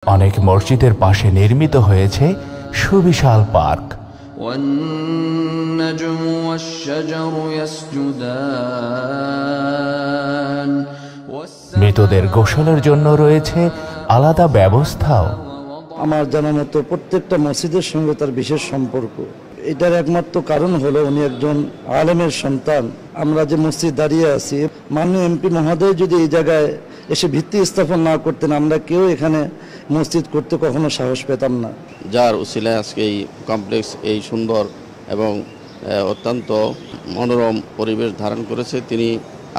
অনেক মসজিদের পাশে নির্মিত হয়েছে সুবিশাল পার্ক। মৃতদের গোসলের জন্য রয়েছে আলাদা ব্যবস্থাও। আমার জানা মতো প্রত্যেকটা মসজিদের সঙ্গে তার বিশেষ সম্পর্ক। এটার একমাত্র কারণ হলো উনি একজন আলেমের সন্তান। আমরা যে মসজিদ দাঁড়িয়ে আছি, মাননীয় এমপি মহোদয় যদি এই জায়গায় এসে ভিত্তি স্থাপন না করতেন, আমরা কেউ এখানে মসজিদ করতে কখনো সাহস পেতাম না। যার উসিলায় আজকে এই কমপ্লেক্স এই সুন্দর এবং অত্যন্ত মনোরম পরিবেশ ধারণ করেছে, তিনি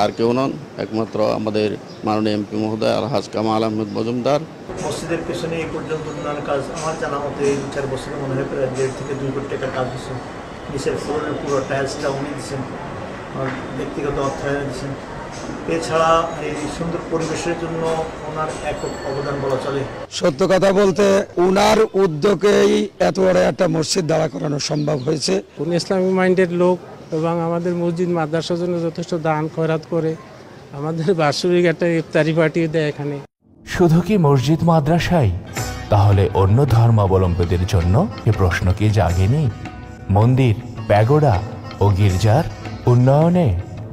আর কেউ নন, একমাত্র আমাদের মাননীয় এমপি মহোদয় আলহাজ কামাল আহমেদ মজুমদার। মসজিদের পেছনে এই পর্যন্ত উন্নয়ন কাজ আমার জানা মতো এই 4 বছরে মনে হয় প্রায় 1.5 থেকে 2 কোটি টাকার কাজ হচ্ছে। নিচের ফ্লোরের পুরো টাইলসটা উনি দিচ্ছেন, আর ব্যক্তিগত অর্থায়ন দিচ্ছেন। এছাড়া এই সুন্দর পরিবেশের জন্য ওনার একক অবদান বলা চলে। সত্য কথা বলতে উনার উদ্যোগেই এত বড় একটা মসজিদ দাঁড়া করানো সম্ভব হয়েছে। উনি ইসলামিক মাইন্ডেড লোক এবং আমাদের মসজিদ মাদ্রাসার জন্য যথেষ্ট দান খয়রাত করে। আমাদের বাৎসরিক একটা ইফতারি পার্টি দেয় এখানে। শুধু কি মসজিদ মাদ্রাসাই? তাহলে অন্য ধর্মাবলম্বীদের জন্য এ প্রশ্ন কি জাগেনি? মন্দির, প্যাগোডা ও গির্জার উন্নয়নে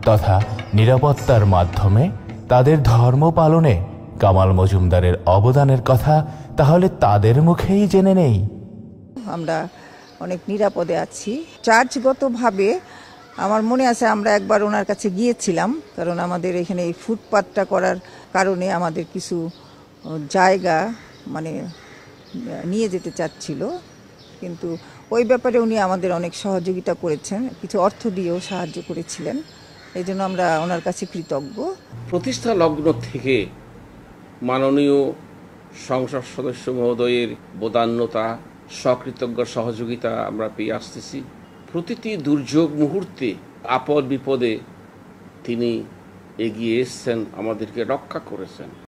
তথা নিরাপত্তার মাধ্যমে তাদের ধর্ম পালনে কামাল মজুমদারের অবদানের কথা তাহলে তাদের মুখেই জেনে নেই। আমরা অনেক নিরাপদে আছি। চার্জগতভাবে আমার মনে আছে আমরা একবার ওনার কাছে গিয়েছিলাম, কারণ আমাদের এখানে এই ফুটপাথটা করার কারণে আমাদের কিছু জায়গা নিয়ে যেতে চাচ্ছিল, কিন্তু ওই ব্যাপারে উনি আমাদের অনেক সহযোগিতা করেছেন, কিছু অর্থ দিয়েও সাহায্য করেছিলেন। এই জন্য আমরা ওনার কাছে কৃতজ্ঞ। প্রতিষ্ঠা লগ্ন থেকে মাননীয় সংসদ সদস্য মহোদয়ের বদান্যতা, সকৃতজ্ঞ সহযোগিতা আমরা পেয়ে আসতেছি। প্রতিটি দুর্যোগ মুহূর্তে, আপদ বিপদে তিনি এগিয়ে এসছেন, আমাদেরকে রক্ষা করেছেন।